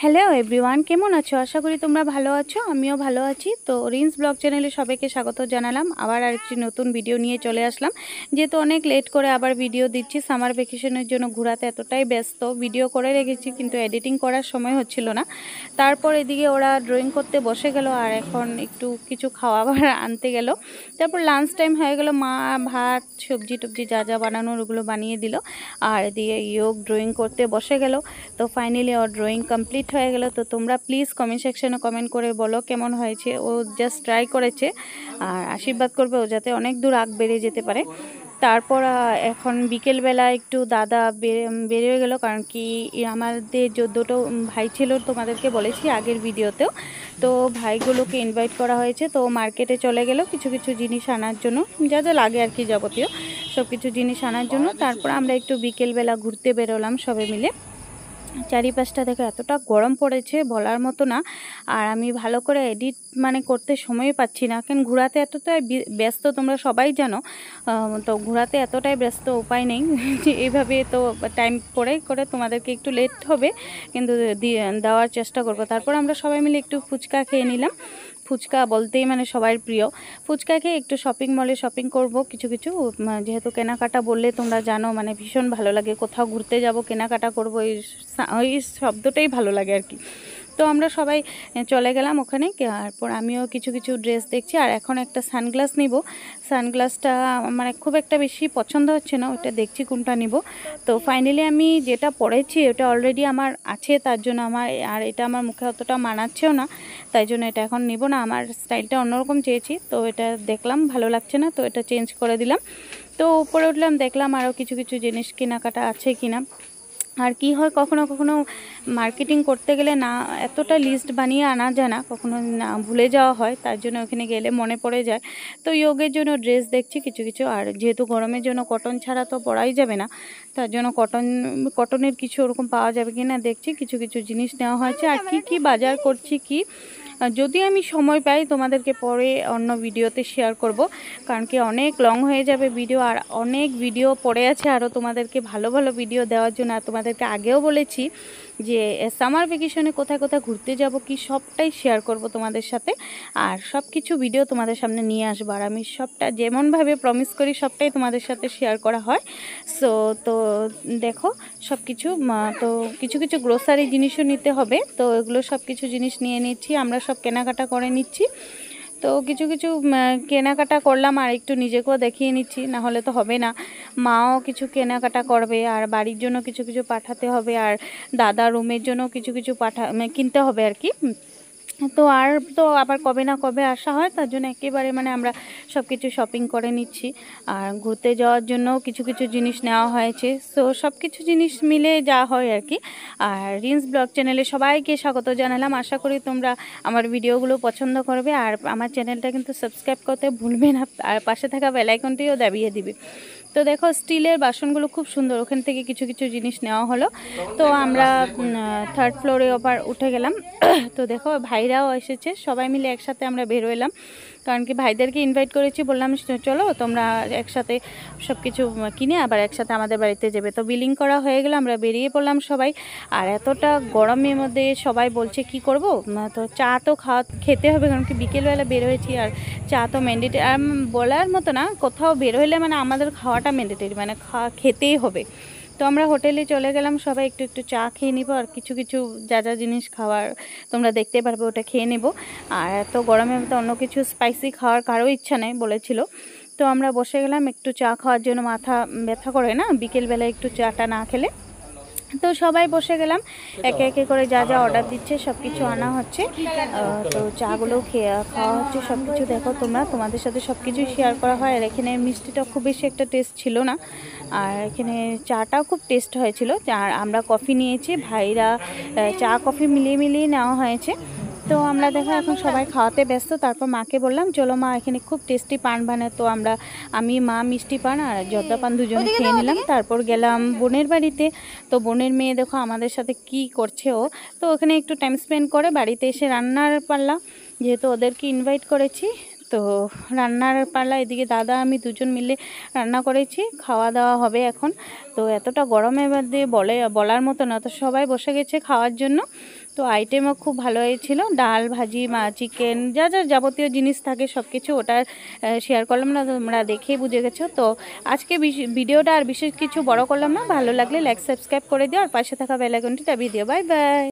Hello everyone, কেমন আছো? আশা করি তোমরা ভালো আছো, আমিও ভালো আছি। তো রিন্স ব্লগ চ্যানেলে সবাইকে স্বাগত জানালাম। আবার আরেকটি নতুন ভিডিও নিয়ে চলে আসলাম। যেহেতু অনেক লেট করে আবার ভিডিও দিচ্ছি, সামার ভ্যাকেশনের জন্য ঘোরাতে এতটাই ব্যস্ত, ভিডিও করে রেখেছি কিন্তু এডিটিং করার সময় হচ্ছিল না। তারপর এদিকে ওরা ড্রয়িং করতে বসে গেল আর এখন একটু কিছু খাওয়াবার আনতে গেল। তারপর লাঞ্চ টাইম হয়ে গেল, মা ভাত সবজি টবজি যা যা বানানোর ওগুলো বানিয়ে দিল। আর এদিকে ইয়োগ ড্রয়িং করতে বসে গেল। তো ফাইনালি ওর ড্রয়িং কমপ্লিট হয়ে গেল। তো তোমরা প্লিজ কমেন্ট সেকশনে কমেন্ট করে বলো কেমন হয়েছে। ও জাস্ট ট্রাই করেছে, আর আশীর্বাদ করবে ও যাতে অনেক দূর আগ বেড়ে যেতে পারে। তারপর এখন বিকেলবেলা একটু দাদা বেরিয়ে গেল, কারণ কি আমাদের দুটো ভাই ছিল, তোমাদেরকে বলেছি আগের ভিডিওতেও। তো ভাইগুলোকে ইনভাইট করা হয়েছে, তো মার্কেটে চলে গেল কিছু কিছু জিনিস আনার জন্য, যা যা লাগে আর কি যাবতীয় সব কিছু জিনিস আনার জন্য। তারপর আমরা একটু বিকেলবেলা ঘুরতে বেরোলাম সবাই মিলে। চারিপাশটা দেখো এতটা গরম পড়েছে বলার মতো না। আর আমি ভালো করে এডিট করতে সময় পাচ্ছি না, কারণ ঘোরাতে এতটাই ব্যস্ত, তোমরা সবাই জানো। তো ঘোরাতে এতটাই ব্যস্ত, উপায় নেই এইভাবে তো টাইম করে করে তোমাদেরকে একটু লেট হবে, কিন্তু দেওয়ার চেষ্টা করবো। তারপর আমরা সবাই মিলে একটু ফুচকা খেয়ে নিলাম। ফুচকা বলতেই সবার প্রিয়। ফুচকা খেয়ে একটু শপিং মলে শপিং করব কিছু কিছু, যেহেতু কেনাকাটা বললে তোমরা জানো ভীষণ ভালো লাগে। কোথাও ঘুরতে যাব কেনাকাটা করব, ওই শব্দটাই ভালো লাগে আর কি। তো আমরা সবাই চলে গেলাম ওখানে। তারপর আমিও কিছু কিছু ড্রেস দেখছি, আর এখন একটা সানগ্লাস নিব। সানগ্লাসটা খুব একটা বেশি পছন্দ হচ্ছে না, ওটা দেখছি কোনটা নিব। তো ফাইনালি আমি যেটা পরেছি ওটা অলরেডি আমার আছে, তার জন্য আর এটা আমার মুখে অতটা মানাচ্ছেও না, তাই জন্য এটা এখন নিব না। আমার স্টাইলটা অন্যরকম চেয়েছি, তো এটা দেখলাম ভালো লাগছে না, তো এটা চেঞ্জ করে দিলাম। তো উপরে উঠলাম, দেখলাম আরও কিছু কিছু জিনিস কেনাকাটা আছে কিনা। আর কি হয়, কখনো কখনো মার্কেটিং করতে গেলে না এতটা লিস্ট বানিয়ে আনা যায় না, কখনো না ভুলে যাওয়া হয়, তার জন্য ওখানে গেলে মনে পড়ে যায়। তো ইয়োগের জন্য ড্রেস দেখছি কিছু কিছু, আর যেহেতু গরমের জন্য কটন ছাড়া তো পরাই যাবে না, তার জন্য কটনের কিছু ওরকম পাওয়া যাবে কি না দেখছি। কিছু কিছু জিনিস নেওয়া হয়েছে। আর কি বাজার করছি কি, যদি আমি সময় পাই তোমাদেরকে পরে অন্য ভিডিওতে শেয়ার করব, কারণ কি অনেক লং হয়ে যাবে ভিডিও, আর অনেক ভিডিও পড়ে আছে আরও তোমাদেরকে ভালো ভালো ভিডিও দেওয়ার জন্য। আর তোমাদেরকে আগেও বলেছি যে সামার ভ্যাকেশনে কোথায় কোথায় ঘুরতে যাব কি সবটাই শেয়ার করব তোমাদের সাথে, আর সব কিছু ভিডিও তোমাদের সামনে নিয়ে আসবো। আর আমি সবটা যেমনভাবে প্রমিস করি সবটাই তোমাদের সাথে শেয়ার করা হয়। তো দেখো সব কিছু, তো কিছু কিছু গ্রোসারি জিনিসও নিতে হবে, তো এগুলো সব কিছু জিনিস নিয়ে নিচ্ছি, আমরা সব কেনাকাটা করে নিচ্ছি। তো কিছু কিছু কেনাকাটা করলাম, আর একটু নিজেকেও দেখিয়ে নিচ্ছি, না হলে তো হবে না। মাও কিছু কেনাকাটা করবে, আর বাড়ির জন্য কিছু কিছু পাঠাতে হবে, আর দাদা রুমের জন্য কিছু কিছু কিনতে হবে আর কি। তো আবার কবে না কবে আসা হয়, তার জন্য একেবারে আমরা সব কিছু শপিং করে নিচ্ছি। আর ঘুরতে যাওয়ার জন্য কিছু কিছু জিনিস নেওয়া হয়েছে, সো সব কিছু জিনিস মিলে যা হয় আর কি। আর রিন্স ব্লগ চ্যানেলে সবাইকে স্বাগত জানালাম। আশা করি তোমরা আমার ভিডিওগুলো পছন্দ করবে, আর আমার চ্যানেলটা কিন্তু সাবস্ক্রাইব করতে ভুলবে না, আর পাশে থাকা বেল আইকনটিও দাবিয়ে দিবে। তো দেখো স্টিলের বাসনগুলো খুব সুন্দর, ওখান থেকে কিছু কিছু জিনিস নেওয়া হলো। তো আমরা থার্ড ফ্লোরে আবার উঠে গেলাম। তো দেখো ভাইরাও এসেছে, সবাই মিলে একসাথে আমরা বের হলাম, কারণ কি ভাইদেরকে ইনভাইট করেছি, বললাম চলো তোমরা একসাথে সব কিছু কিনে আবার একসাথে আমাদের বাড়িতে যাবে। তো বিলিং করা হয়ে গেল, আমরা বেরিয়ে পড়লাম সবাই। আর এতটা গরমের মধ্যে সবাই বলছে কি করব, তো চা তো খেতে হবে, কারণ কি বিকেলবেলা বের হয়েছি, আর চা তো ম্যান্ডেটরি। আর বলার মতো না, কোথাও বের হলে আমাদের খাওয়াটা ম্যান্ডেটরি, খেতেই হবে। তো আমরা হোটেলে চলে গেলাম, সবাই একটু একটু চা খেয়ে নিব, আর কিছু কিছু যা যা জিনিস খাওয়ার তোমরা দেখতে পারবে ওটা খেয়ে নেব। আর এত গরমের মধ্যে অন্য কিছু স্পাইসি খাওয়ার কারো ইচ্ছা নেই বলেছিল। তো আমরা বসে গেলাম একটু চা খাওয়ার জন্য, মাথা ব্যথা করে না বিকেলবেলা একটু চাটা না খেলে। তো সবাই বসে গেলাম, একে একে করে যা যা অর্ডার দিচ্ছে সব কিছু আনা হচ্ছে। তো চাগুলো খাওয়া হচ্ছে সব কিছু। দেখো তোমাদের সাথে সব কিছুই শেয়ার করা হয়। আর এখানে মিষ্টিটা খুব বেশি একটা টেস্ট ছিল না, আর এখানে চাটাও খুব টেস্ট হয়েছিল। আর আমরা কফি নিয়েছি, ভাইরা চা কফি মিলিয়ে মিলিয়ে নেওয়া হয়েছে। তো আমরা দেখো এখন সবাই খাওয়াতে ব্যস্ত। তারপর মাকে বললাম চলো মা, এখানে খুব টেস্টি পান বানায়। তো আমি মা মিষ্টি পান আর জর্দা পান দুজনে খেয়ে নিলাম। তারপর গেলাম বোনের বাড়িতে। তো বোনের মেয়ে দেখো আমাদের সাথে কি করছে ও, তো ওখানে একটু টাইম স্পেন্ড করে বাড়িতে এসে রান্নার পাল্লা, যেহেতু ওদেরকে ইনভাইট করেছি। তো রান্নার পালা, এদিকে দাদা আমি দুজন মিলে রান্না করেছি, খাওয়া দাওয়া হবে এখন। তো এতটা গরমের মধ্যে বলার মতো না, তো সবাই বসে গেছে খাওয়ার জন্য। তো আইটেমও খুব ভালো হয়েছিল, ডাল, ভাজি, চিকেন, যা যা যাবতীয় জিনিস থাকে সব কিছু, ওটা শেয়ার করলাম না, তোমরা দেখেই বুঝে গেছো। তো আজকে ভিডিওটা আর বিশেষ কিছু বড় করলাম না, ভালো লাগলে লাইক সাবস্ক্রাইব করে দিও আর পাশে থাকা বেল আইকনটি দাবিয়ে দিও। Bye bye.